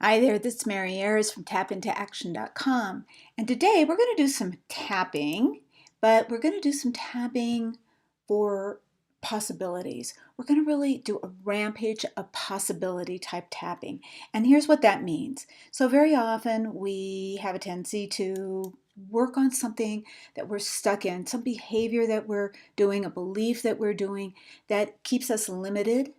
Hi there, this is Mary Ayers from tapintooaction.com, and today we're going to do some tapping, but we're going to do some tapping for possibilities. We're going to really do a rampage of possibility type tapping, and here's what that means. So very often we have a tendency to work on something that we're stuck in, some behavior that we're doing, a belief that we're doing that keeps us limited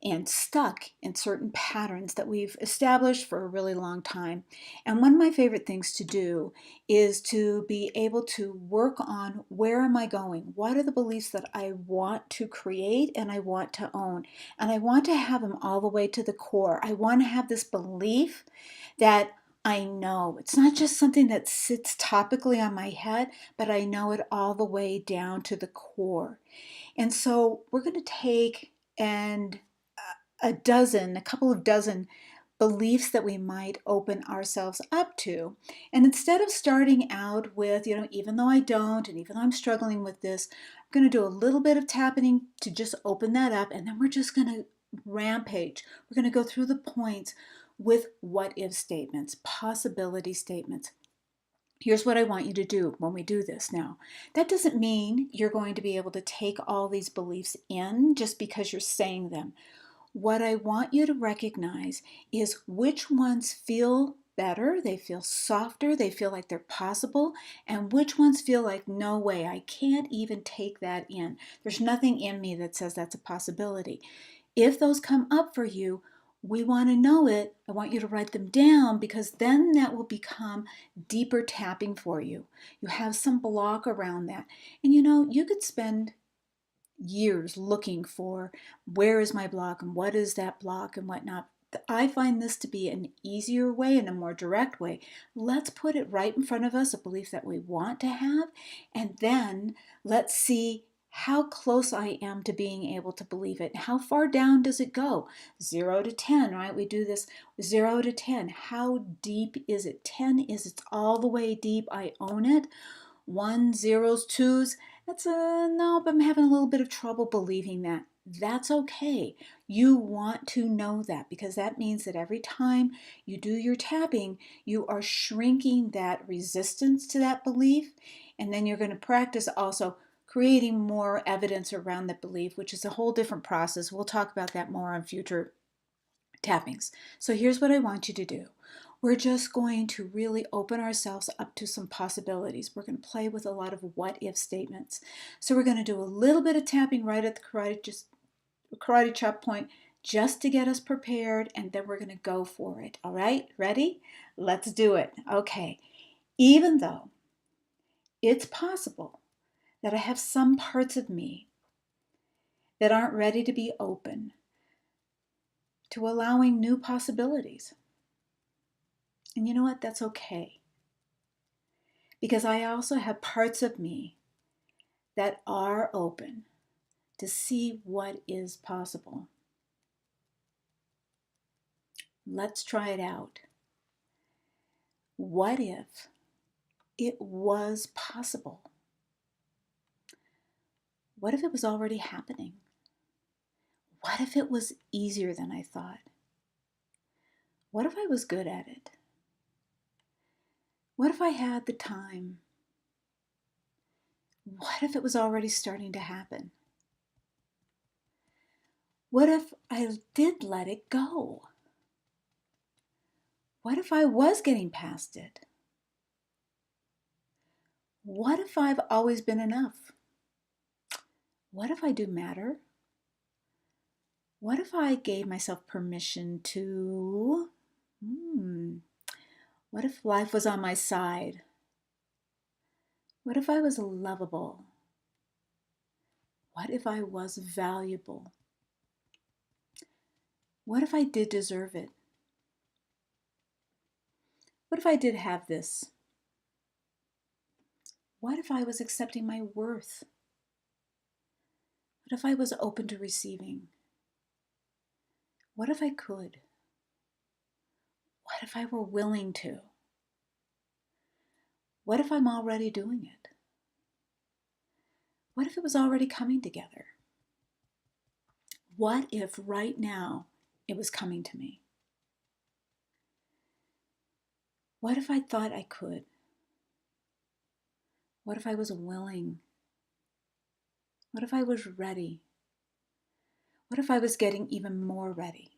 and stuck in certain patterns that we've established for a really long time. And one of my favorite things to do is to be able to work on where am I going? What are the beliefs that I want to create and I want to own? And I want to have them all the way to the core. I want to have this belief that I know. It's not just something that sits topically on my head, but I know it all the way down to the core. And so we're going to take and a couple of dozen beliefs that we might open ourselves up to. And instead of starting out with, even though I don't, and even though I'm struggling with this, I'm going to do a little bit of tapping to just open that up. And then we're just going to rampage. We're going to go through the points with what if statements, possibility statements. Here's what I want you to do when we do this now. That doesn't mean you're going to be able to take all these beliefs in just because you're saying them. What I want you to recognize is which ones feel better, they feel softer, they feel like they're possible, and which ones feel like, no way, I can't even take that in. There's nothing in me that says that's a possibility. If those come up for you, we want to know it. I want you to write them down because then that will become deeper tapping for you. You have some block around that. And you could spend years looking for where is my block and what is that block and whatnot. I find this to be an easier way and a more direct way. Let's put it right in front of us, a belief that we want to have, and then let's see how close I am to being able to believe it. How far down does it go? 0 to 10, right? We do this 0 to 10. How deep is it? 10 is it's all the way deep. I own it. 1, 0s, 2s, that's nope, I'm having a little bit of trouble believing that. That's okay. You want to know that because that means that every time you do your tapping, you are shrinking that resistance to that belief. And then you're going to practice also creating more evidence around that belief, which is a whole different process. We'll talk about that more on future tappings. So here's what I want you to do. We're just going to really open ourselves up to some possibilities. We're going to play with a lot of what if statements. So we're going to do a little bit of tapping right at the karate chop point just to get us prepared, and then we're going to go for it. All right, ready? Let's do it. Okay, even though it's possible that I have some parts of me that aren't ready to be open to allowing new possibilities. And you know what? That's okay. Because I also have parts of me that are open to see what is possible. Let's try it out. What if it was possible? What if it was already happening? What if it was easier than I thought? What if I was good at it? What if I had the time? What if it was already starting to happen? What if I did let it go? What if I was getting past it? What if I've always been enough? What if I do matter? What if I gave myself permission to, what if life was on my side? What if I was lovable? What if I was valuable? What if I did deserve it? What if I did have this? What if I was accepting my worth? What if I was open to receiving? What if I could? What if I were willing to? What if I'm already doing it? What if it was already coming together? What if right now it was coming to me? What if I thought I could? What if I was willing? What if I was ready? What if I was getting even more ready?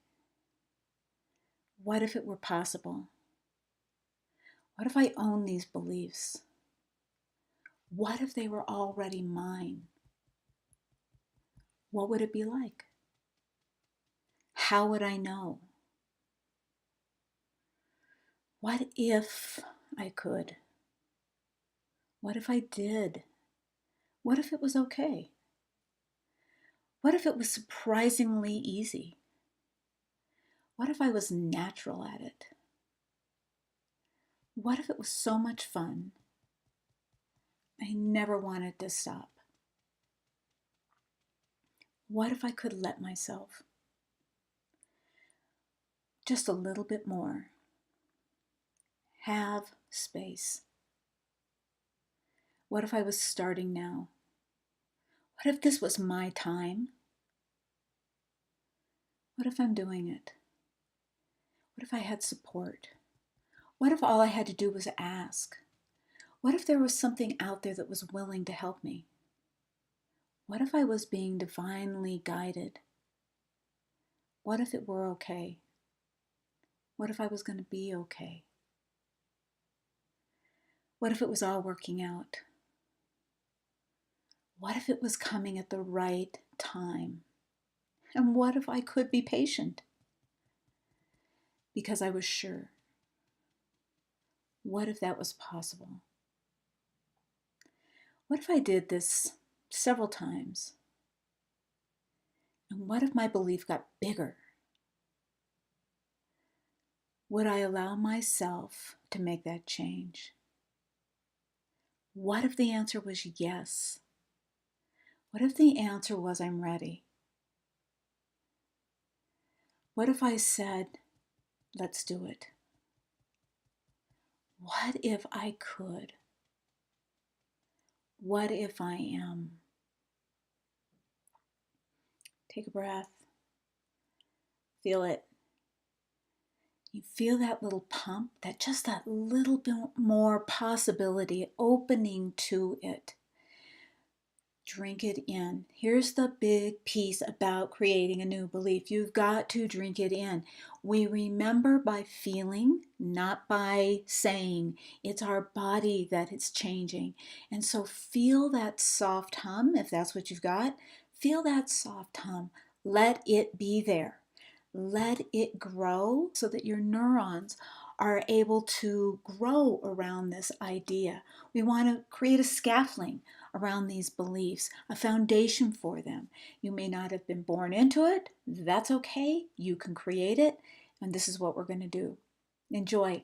What if it were possible? What if I owned these beliefs? What if they were already mine? What would it be like? How would I know? What if I could? What if I did? What if it was okay? What if it was surprisingly easy? What if I was natural at it? What if it was so much fun? I never wanted to stop. What if I could let myself just a little bit more have space? What if I was starting now? What if this was my time? What if I'm doing it? What if I had support? What if all I had to do was ask? What if there was something out there that was willing to help me? What if I was being divinely guided? What if it were okay? What if I was going to be okay? What if it was all working out? What if it was coming at the right time? And what if I could be patient? Because I was sure. What if that was possible? What if I did this several times? And what if my belief got bigger? Would I allow myself to make that change? What if the answer was yes? What if the answer was I'm ready? What if I said, let's do it? What if I could? What if I am? Take a breath. Feel it. You feel that little pump, that little bit more possibility opening to it. Drink it in. Here's the big piece about creating a new belief. You've got to drink it in. We remember by feeling, not by saying. It's our body that is changing. And so feel that soft hum, if that's what you've got. Feel that soft hum. Let it be there. Let it grow so that your neurons are able to grow around this idea. We want to create a scaffolding around these beliefs, a foundation for them. You may not have been born into it. That's okay. You can create it. And this is what we're going to do. Enjoy.